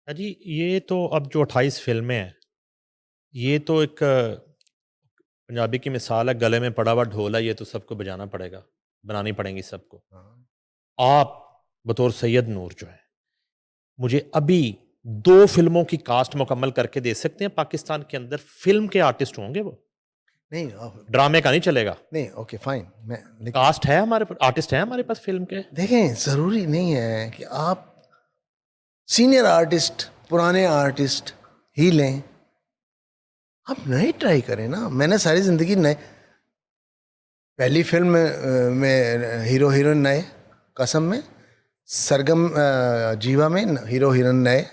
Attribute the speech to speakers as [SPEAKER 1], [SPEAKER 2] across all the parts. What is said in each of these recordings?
[SPEAKER 1] जी, ये तो अब जो 28 फ़िल्में हैं, ये तो एक पंजाबी की मिसाल है, गले में पड़ा हुआ ढोल है, ये तो सबको बजाना पड़ेगा, बनानी पड़ेंगी सबको।
[SPEAKER 2] हाँ।
[SPEAKER 1] आप बतौर सैयद नूर जो है, मुझे अभी 2 फ़िल्मों की कास्ट मुकम्मल करके दे सकते हैं पाकिस्तान के अंदर? फ़िल्म के आर्टिस्ट होंगे वो,
[SPEAKER 2] नहीं
[SPEAKER 1] ड्रामे का नहीं चलेगा।
[SPEAKER 2] नहीं, ओके फाइन, मैं लेकिन
[SPEAKER 1] कास्ट है हमारे प आर्टिस्ट हैं हमारे पास फ़िल्म के।
[SPEAKER 2] देखें, ज़रूरी नहीं है कि आप सीनियर आर्टिस्ट, पुराने आर्टिस्ट ही लें। आप नए ट्राई करें ना। मैंने सारी ज़िंदगी नए, पहली फ़िल्म में हीरो हीरोइन नए, कसम में, सरगम जीवा में हीरो हीरोइन नए,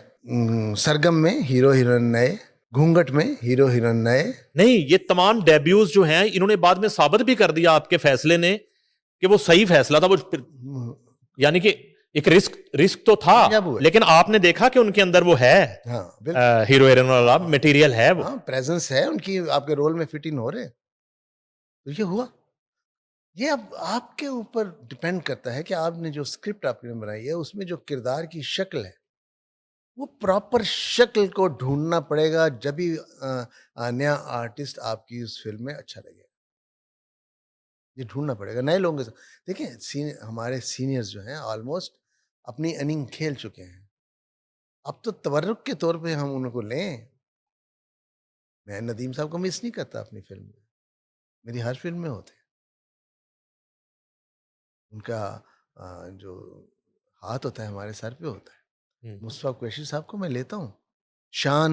[SPEAKER 2] सरगम में हीरो हीरोइन नए, घूंघट में हीरो हीरोइन नए।
[SPEAKER 1] नहीं, ये तमाम डेब्यूज़ जो हैं, इन्होंने बाद में साबित भी कर दिया आपके फ़ैसले ने कि वो सही फ़ैसला था। वो फिर
[SPEAKER 2] हम्म,
[SPEAKER 1] यानी कि एक रिस्क रिस्क तो था,
[SPEAKER 2] कामयाब हुए।
[SPEAKER 1] लेकिन आपने देखा कि उनके अंदर वो है,
[SPEAKER 2] हाँ बिल्कुल।
[SPEAKER 1] हीरो हीरोइन वाला
[SPEAKER 2] हाँ
[SPEAKER 1] मटेरियल है वो।
[SPEAKER 2] हाँ, प्रेजेंस है उनकी, आपके रोल में फिट इन हो रहे हैं, तो ये हुआ। ये अब आपके ऊपर डिपेंड करता है कि आपने जो स्क्रिप्ट आपने बनाई है उसमें जो किरदार की शक्ल है, वो प्रॉपर शक्ल को ढूंढना पड़ेगा, जब भी नया आर्टिस्ट आपकी उस फिल्म में अच्छा लगेगा। ये ढूंढना पड़ेगा नए लोगों के साथ। देखिए हमारे सीनियर्स जो हैं ऑलमोस्ट अपनी इनिंग खेल चुके हैं। अब तो तवर्रुक के तौर पे हम उनको लें। मैं नदीम साहब को मिस नहीं करता अपनी फिल्म में, मेरी हर फिल्म में होते हैं। उनका जो हाथ होता है हमारे सर पे होता है।
[SPEAKER 1] हुँ।
[SPEAKER 2] मुस्तफ़ा कुरैशी साहब को मैं लेता हूँ। शान,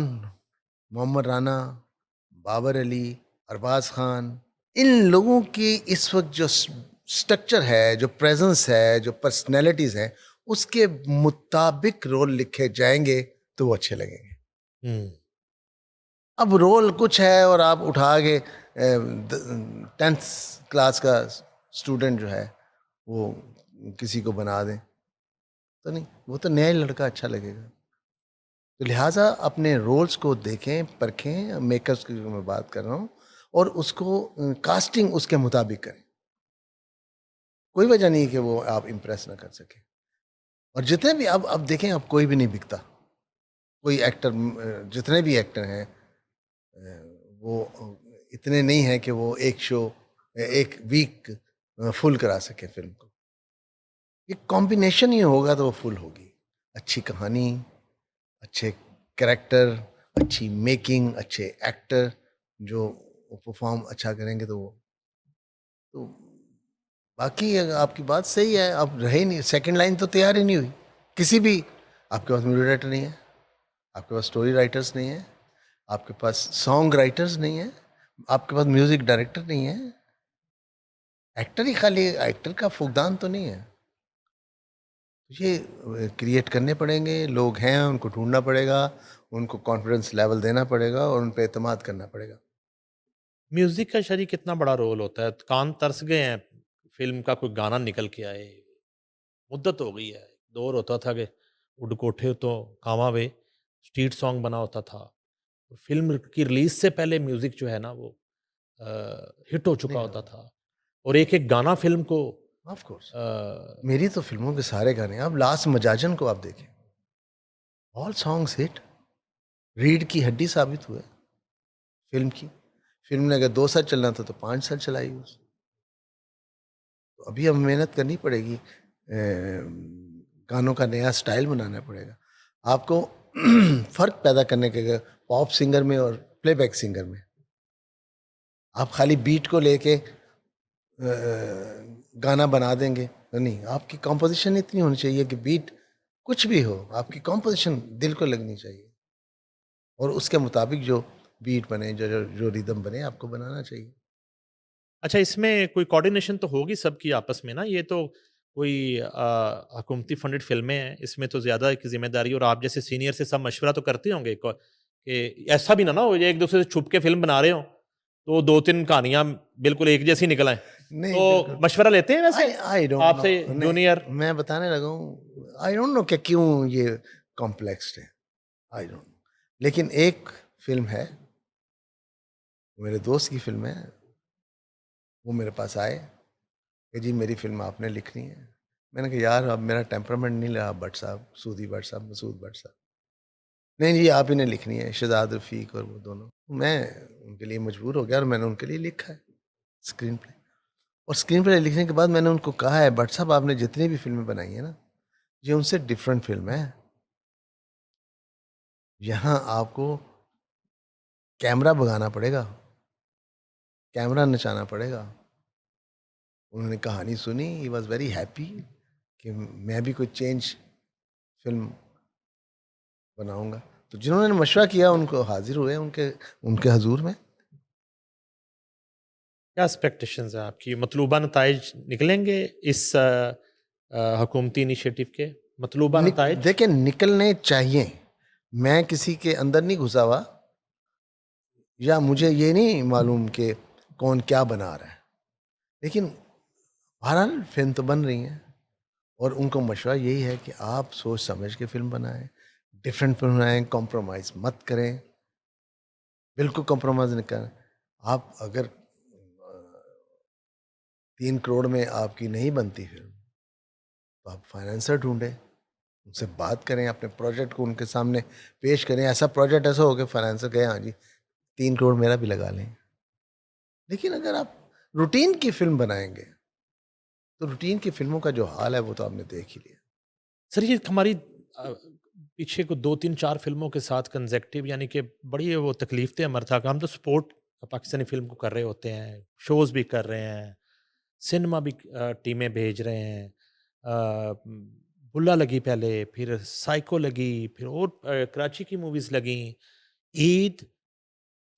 [SPEAKER 2] मोहम्मद राना, बाबर अली, अरबाज खान, इन लोगों की इस वक्त जो स्ट्रक्चर है, जो प्रेजेंस है, जो पर्सनैलिटीज हैं, उसके मुताबिक रोल लिखे जाएंगे तो वो अच्छे लगेंगे।
[SPEAKER 1] हुँ।
[SPEAKER 2] अब रोल कुछ है और आप उठा के 10th क्लास का स्टूडेंट जो है वो किसी को बना दें, तो नहीं, वो तो नया ही लड़का अच्छा लगेगा। तो लिहाजा अपने रोल्स को देखें, परखें, मेकर्स की जो मैं बात कर रहा हूँ, और उसको कास्टिंग उसके मुताबिक करें। कोई वजह नहीं कि वो आप इम्प्रेस ना कर सके। और जितने भी अब देखें, अब कोई भी नहीं बिकता। कोई एक्टर, जितने भी एक्टर हैं, वो इतने नहीं हैं कि वो एक शो, एक वीक फुल करा सके फिल्म को। ये कॉम्बिनेशन ही होगा तो वो फुल होगी। अच्छी कहानी, अच्छे कैरेक्टर, अच्छी मेकिंग, अच्छे एक्टर जो परफॉर्म अच्छा करेंगे तो बाकी अगर आपकी बात सही है, अब रहे नहीं, सेकंड लाइन तो तैयार ही नहीं हुई किसी भी। आपके पास म्यूजिक राइटर नहीं है, आपके पास स्टोरी राइटर्स नहीं है, आपके पास सॉन्ग राइटर्स नहीं है, आपके पास म्यूजिक डायरेक्टर नहीं है। एक्टर ही, खाली एक्टर का फुकदान तो नहीं है। ये क्रिएट करने पड़ेंगे, लोग हैं उनको ढूंढना पड़ेगा, उनको कॉन्फिडेंस लेवल देना पड़ेगा और उन पे एतमाद करना पड़ेगा।
[SPEAKER 1] म्यूज़िक का शरी कितना बड़ा रोल होता है। कान तरस गए हैं, फ़िल्म का कोई गाना निकल के आए। मुद्दत हो गई है। दौर होता था कि उड कोठे तो कावां वे, स्ट्रीट सॉन्ग बना होता था। फ़िल्म की रिलीज़ से पहले म्यूज़िक जो है ना वो हिट हो चुका
[SPEAKER 2] नहीं,
[SPEAKER 1] होता था और एक-एक गाना फ़िल्म को
[SPEAKER 2] ऑफ कोर्स,
[SPEAKER 1] अ,
[SPEAKER 2] मेरी तो फिल्मों के सारे गाने, अब लास्ट मजाजन को आप देखें, ऑल सॉन्ग्स हिट, रीढ़ की हड्डी साबित हुए फिल्म की। फिल्म ने अगर 2 साल चलना था तो 5 साल चलाई उस। तो अभी हमें मेहनत करनी पड़ेगी, गानों का नया स्टाइल बनाना पड़ेगा आपको। फर्क पैदा करने के पॉप सिंगर में और प्लेबैक सिंगर में, आप खाली बीट को लेके गाना बना देंगे तो नहीं। आपकी कॉम्पोजिशन इतनी होनी चाहिए कि बीट कुछ भी हो, आपकी कॉम्पोजिशन दिल को लगनी चाहिए, और उसके मुताबिक जो बीट बने, जो रिदम बने, आपको बनाना चाहिए।
[SPEAKER 1] अच्छा इसमें कोई कोऑर्डिनेशन तो होगी सबकी आपस में ना, ये तो कोई हुकूमती फंडेड फ़िल्में हैं, इसमें तो ज़्यादा की ज़िम्मेदारी और आप जैसे सीनियर से सब मशवरा तो करते होंगे कि ऐसा भी ना हो ये एक-दूसरे से छुप के फ़िल्म बना रहे हों, तो 2-3 कहानियाँ बिल्कुल एक जैसी निकल आएँ।
[SPEAKER 2] नहीं
[SPEAKER 1] तो
[SPEAKER 2] बिल्कुल।
[SPEAKER 1] मशवरा लेते हैं वैसे
[SPEAKER 2] आई आई डोंट नो।
[SPEAKER 1] आपसे
[SPEAKER 2] नहीं,
[SPEAKER 1] जूनियर?
[SPEAKER 2] मैं बताने लगा हूँ, आई डोंट नो कि क्यों ये कॉम्प्लेक्स्ड है, आई डोंट नो। लेकिन एक फिल्म है, मेरे दोस्त की फिल्म है, वो मेरे पास आए कि जी मेरी फिल्म आपने लिखनी है। मैंने कहा यार अब मेरा टेम्परामेंट नहीं रहा भट्ट साहब, सूदी भट्ट साहब, मसूद भट्ट साहब, नहीं जी, आप ही ने लिखनी है, शहजाद रफ़ीक और वो दोनों। मैं उनके लिए मजबूर हो गया और मैंने उनके लिए लिखा है स्क्रीन प्ले। और स्क्रीन प्ले लिखने के बाद मैंने उनको कहा है, भट्ट साहब आपने जितनी भी फ़िल्में बनाई हैं ना, ये उनसे डिफरेंट फ़िल्म है। यहाँ आपको कैमरा भगाना पड़ेगा, कैमरा नचाना पड़ेगा। उन्होंने कहानी सुनी, ही वाज़ वेरी हैप्पी कि मैं भी कोई चेंज फ़िल्म बनाऊँगा। तो जिन्होंने मशवरा किया उनको हाज़िर हुए उनके उनके हज़ूर में।
[SPEAKER 1] क्या एक्सपेक्टेशंस हैं आपकी? मतलूबा नताइज निकलेंगे इस हुकूमती इनिशिएटिव के? मतलूबा नताइज?
[SPEAKER 2] देखिए निकलने चाहिए। मैं किसी के अंदर नहीं घुसा हुआ या मुझे ये नहीं मालूम कि कौन क्या बना रहा है। लेकिन बहरहाल फ़िल्म तो बन रही है और उनको मशवरा यही है कि आप सोच समझ के फ़िल्म बनाएँ, डिफरेंट फ़िल्म बनाएँ, कॉम्प्रोमाइज़ मत करें, बिल्कुल कॉम्प्रोमाइज़ नहीं करें। आप अगर 3 करोड़ में आपकी नहीं बनती फ़िल्म, तो आप फाइनेंसर ढूँढें, उनसे बात करें, अपने प्रोजेक्ट को उनके सामने पेश करें। ऐसा प्रोजेक्ट ऐसा हो कि फाइनेंसर कहे हाँ जी, 3 करोड़ मेरा भी लगा लें। लेकिन अगर आप रूटीन की फ़िल्म बनाएँगे, तो रूटीन की फ़िल्मों का जो हाल है वो तो आपने देख ही लिया।
[SPEAKER 1] सर ये हमारी पीछे को 2-3-4 फ़िल्मों के साथ कंसेक्टिव यानी कि बड़ी वो तकलीफ़ अमर था कि हम तो सपोर्ट पाकिस्तानी फ़िल्म को कर रहे होते हैं, शोज़ भी कर रहे हैं, सिनेमा भी टीमें भेज रहे हैं। बुल्ला लगी पहले, फिर साइको लगी, फिर और कराची की मूवीज़ लगीं। Eid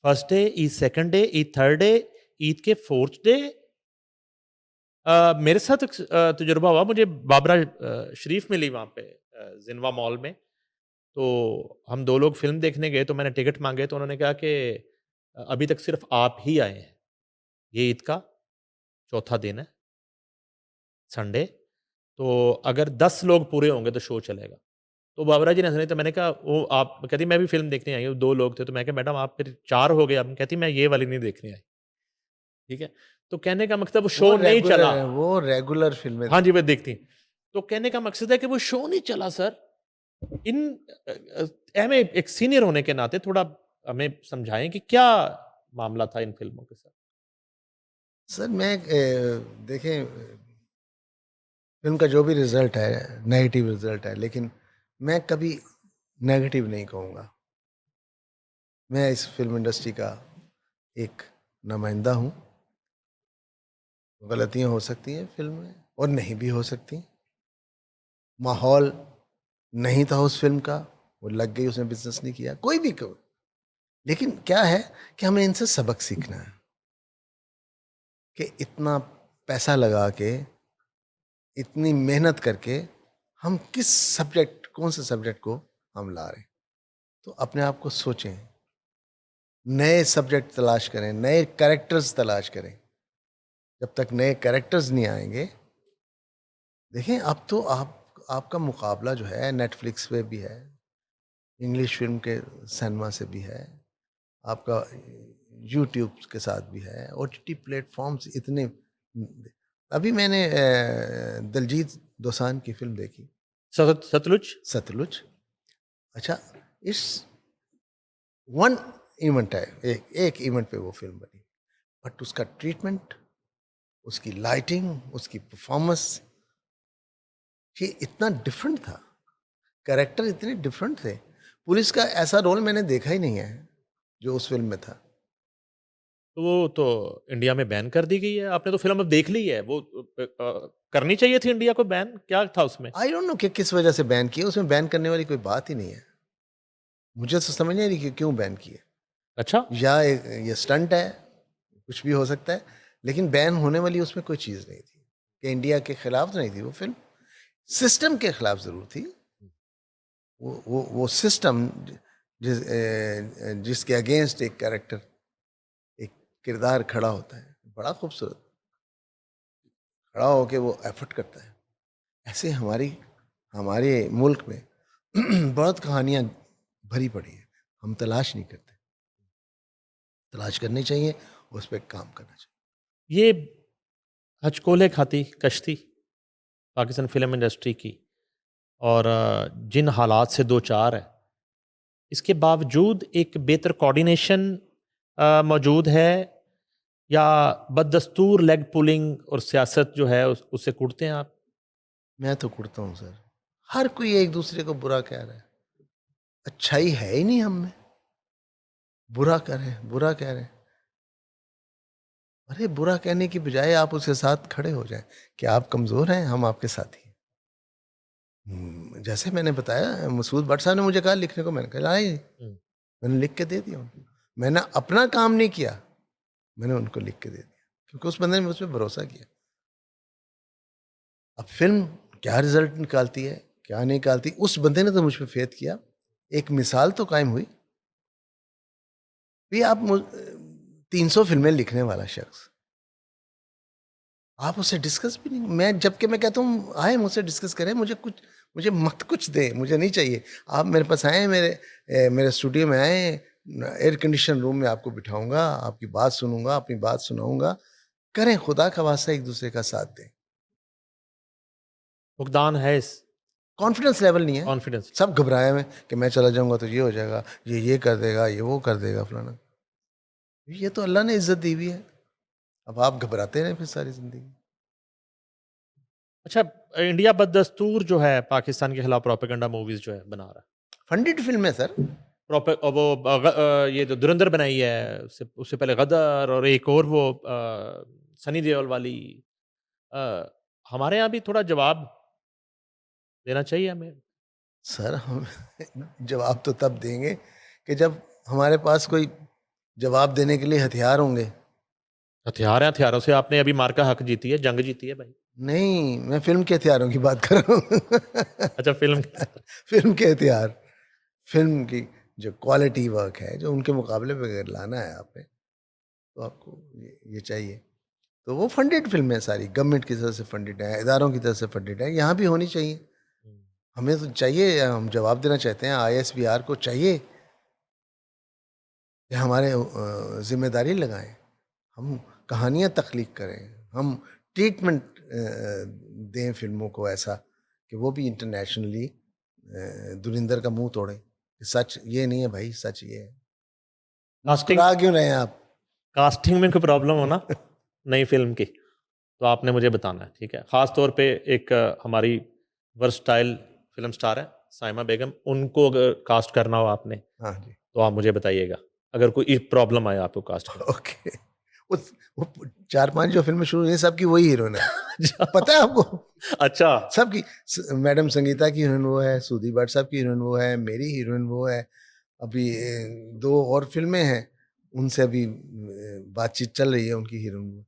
[SPEAKER 1] first day, Eid second day, Eid third day, Eid के फोर्थ डे मेरे साथ एक तजुर्बा हुआ मुझे बाबरा शरीफ मिली वहाँ पे जिनवा मॉल में। तो हम 2 लोग फ़िल्म देखने गए तो मैंने टिकट माँगे तो उन्होंने कहा कि अभी तक सिर्फ़ आप ही आए हैं। ये ईद का चौथा दिन है, संडे। तो अगर 10 लोग पूरे होंगे तो शो चलेगा। तो बाबरा जी ने सुनी तो मैंने कहा वो आप कहती मैं भी फ़िल्म देखने आई हूँ, 2 लोग थे तो मैं कहा मैडम आप फिर 4 हो गए अब कहती मैं ये वाली नहीं देखने आई। ठीक है? तो कहने का मकसद वो शो नहीं चला।
[SPEAKER 2] वो रेगुलर फ़िल्में
[SPEAKER 1] हाँ जी, वो देखती हैं। तो कहने का मकसद है कि वो शो नहीं चला सर। इन हमें एक सीनियर होने के नाते थोड़ा हमें समझाएँ कि क्या मामला था इन फ़िल्मों के साथ?
[SPEAKER 2] सर मैं देखें फ़िल्म का जो भी रिज़ल्ट है, नेगेटिव रिज़ल्ट है, लेकिन मैं कभी नेगेटिव नहीं कहूँगा। मैं इस फ़िल्म इंडस्ट्री का एक नुमाइंदा हूँ। गलतियाँ हो सकती हैं फ़िल्म में और नहीं भी हो सकती। माहौल नहीं था उस फ़िल्म का, वो लग गई, उसने बिज़नेस नहीं किया, कोई भी कहो। लेकिन क्या है कि हमें इनसे सबक सीखना है कि इतना पैसा लगा के, इतनी मेहनत करके हम किस सब्जेक्ट कौन से सब्जेक्ट को हम ला रहे हैं। तो अपने आप को सोचें, नए सब्जेक्ट तलाश करें, नए कैरेक्टर्स तलाश करें। जब तक नए कैरेक्टर्स नहीं आएँगे, देखें अब तो आपका मुकाबला जो है नेटफ्लिक्स पे भी है, इंग्लिश फ़िल्म के सिनेमा से भी है, आपका यूट्यूब के साथ भी है, ओटीटी प्लेटफ़ॉर्म्स इतने अभी मैंने दिलजीत दोसांझ की फ़िल्म देखी,
[SPEAKER 1] सतलुज?
[SPEAKER 2] सतलुज। अच्छा, इस वन इवेंट है, एक इवेंट पे वो फ़िल्म बनी, बट उसका ट्रीटमेंट, उसकी लाइटिंग, उसकी परफ़ॉर्मेंस ये इतना डिफरेंट था, कैरेक्टर इतने डिफरेंट थे। पुलिस का ऐसा रोल मैंने देखा ही नहीं है, जो उस फ़िल्म में था।
[SPEAKER 1] तो वो तो इंडिया में बैन कर दी गई है। आपने तो फ़िल्म अब देख ली है। वो करनी चाहिए थी इंडिया को बैन, क्या था उसमें?
[SPEAKER 2] आई डोंट नो कि किस वजह से बैन किया, उसमें बैन करने वाली कोई बात ही नहीं है। मुझे तो समझ नहीं रही कि क्यों बैन किया।
[SPEAKER 1] अच्छा,
[SPEAKER 2] या ये स्टंट है, कुछ भी हो सकता है, लेकिन बैन होने वाली उसमें कोई चीज़ नहीं थी, कि इंडिया के खिलाफ तो नहीं थी वो फ़िल्म, सिस्टम के खिलाफ ज़रूर थी। वो सिस्टम जिसके अगेंस्ट एक कैरेक्टर, एक किरदार खड़ा होता है, बड़ा खूबसूरत खड़ा होके वो एफर्ट करता है। ऐसे हमारे मुल्क में बहुत कहानियाँ भरी पड़ी हैं, हम तलाश नहीं करते। तलाश करनी चाहिए, उस पे काम करना चाहिए।
[SPEAKER 1] ये हचकोले खाती कश्ती पाकिस्तान फ़िल्म इंडस्ट्री की और जिन हालात से दो चार है, इसके बावजूद एक बेहतर कोऑर्डिनेशन मौजूद है, या बददस्तूर लेग पुलिंग और सियासत जो है उससे कूटते हैं आप?
[SPEAKER 2] मैं तो कुड़ता हूँ सर। हर कोई एक दूसरे को बुरा कह रहा है। अच्छाई है ही नहीं हम में। बुरा कर रहे हैं, बुरा कह रहे हैं। अरे बुरा कहने की बजाय आप उसके साथ खड़े हो जाएं कि आप कमज़ोर हैं, हम आपके साथी हैं। जैसे मैंने बताया, मसूद भट्ट साहब ने मुझे कहा लिखने को, मैंने कहा आए,
[SPEAKER 1] हुँ।
[SPEAKER 2] मैंने लिख के दे दिया उनको। मैंने अपना काम नहीं किया, मैंने उनको लिख के दे दिया, क्योंकि उस बंदे ने मुझ पे भरोसा किया। अब फ़िल्म क्या रिज़ल्ट निकालती है, क्या नहीं निकालती, उस बंदे ने तो मुझ पे फ़ेथ किया। एक मिसाल तो कायम हुई। भई आप 300 फ़िल्में लिखने वाला शख़्स, आप उससे डिस्कस भी नहीं, मैं जबकि मैं कहता हूँ आएँ मुझसे डिस्कस करें, मुझे मत कुछ दें, मुझे नहीं चाहिए। आप मेरे पास आएँ, मेरे स्टूडियो में आएँ, एयर कंडीशन रूम में आपको बिठाऊँगा, आपकी बात सुनूँगा, अपनी बात सुनाऊँगा। करें, खुदा का वास्ता एक-दूसरे का साथ दें।
[SPEAKER 1] फुकदान है इस
[SPEAKER 2] कॉन्फिडेंस लेवल नहीं है।
[SPEAKER 1] कॉन्फिडेंस।
[SPEAKER 2] सब घबराए हुए हैं कि मैं चला जाऊँगा तो ये हो जाएगा, ये कर देगा, ये वो कर देगा फलाना। ये तो अल्लाह ने इज़्ज़त दी हुई है। अब आप घबराते रहें फिर सारी ज़िंदगी।
[SPEAKER 1] अच्छा, इंडिया बददस्तूर जो है पाकिस्तान के खिलाफ प्रोपेगेंडा मूवीज़ जो है बना रहा है।
[SPEAKER 2] फंडेड फ़िल्म है सर।
[SPEAKER 1] ये जो धुरंधर बनाई है, उससे उससे पहले गदर, और एक और वो सनी देओल वाली। अ, हमारे यहाँ भी थोड़ा जवाब देना चाहिए हमें।
[SPEAKER 2] सर हम जवाब तो तब देंगे कि जब हमारे पास कोई जवाब देने के लिए हथियार होंगे।
[SPEAKER 1] हथियार हैं, हथियारों से आपने अभी मार्का हक जीती है, जंग जीती है भाई।
[SPEAKER 2] नहीं, मैं फ़िल्म के हथियारों की बात कर रहा हूँ।
[SPEAKER 1] अच्छा, फ़िल्म
[SPEAKER 2] फ़िल्म के हथियार, फ़िल्म की जो क्वालिटी वर्क है, जो उनके मुकाबले पे अगर लाना है आपने, तो आपको ये चाहिए। तो वो फंडेड फ़िल्में हैं सारी, गवर्नमेंट की तरफ से फंडेड है, इदारों की तरफ से फंडेड है, यहाँ भी होनी चाहिए। हमें तो चाहिए, हम जवाब देना चाहते हैं, आईएसबीआर को चाहिए कि हमारे ज़िम्मेदारी लगाएँ। हम कहानियाँ तख्लीक करें, हम ट्रीटमेंट दें फ़िल्मों को ऐसा कि वो भी इंटरनेशनली धुरिंदर का मुँह तोड़ें। कि सच ये नहीं है भाई, सच ये है।
[SPEAKER 1] कास्टिंग
[SPEAKER 2] मुस्कुरा क्यों रहे हैं आप?
[SPEAKER 1] कास्टिंग में कोई प्रॉब्लम हो ना नई फ़िल्म की, तो आपने मुझे बताना है, ठीक है? ख़ास तौर पे एक हमारी वर्सटाइल फ़िल्म स्टार है, साइमा बेगम, उनको अगर कास्ट करना हो आपने,
[SPEAKER 2] हाँ जी,
[SPEAKER 1] तो आप मुझे बताइएगा, अगर कोई प्रॉब्लम आए आपको कास्ट करने
[SPEAKER 2] ओके। उस वो 4-5 जो फ़िल्में शुरू हुई हैं, सबकी वही हीरोइन है।
[SPEAKER 1] में।
[SPEAKER 2] पता है आपको?
[SPEAKER 1] अच्छा,
[SPEAKER 2] सबकी मैडम संगीता की हीरोइन वो है, सुदीप भट्ट साहब की हीरोइन वो है, मेरी हीरोइन वो है। अभी 2 और फ़िल्में हैं, उनसे अभी बातचीत चल रही है उनकी हीरोइन।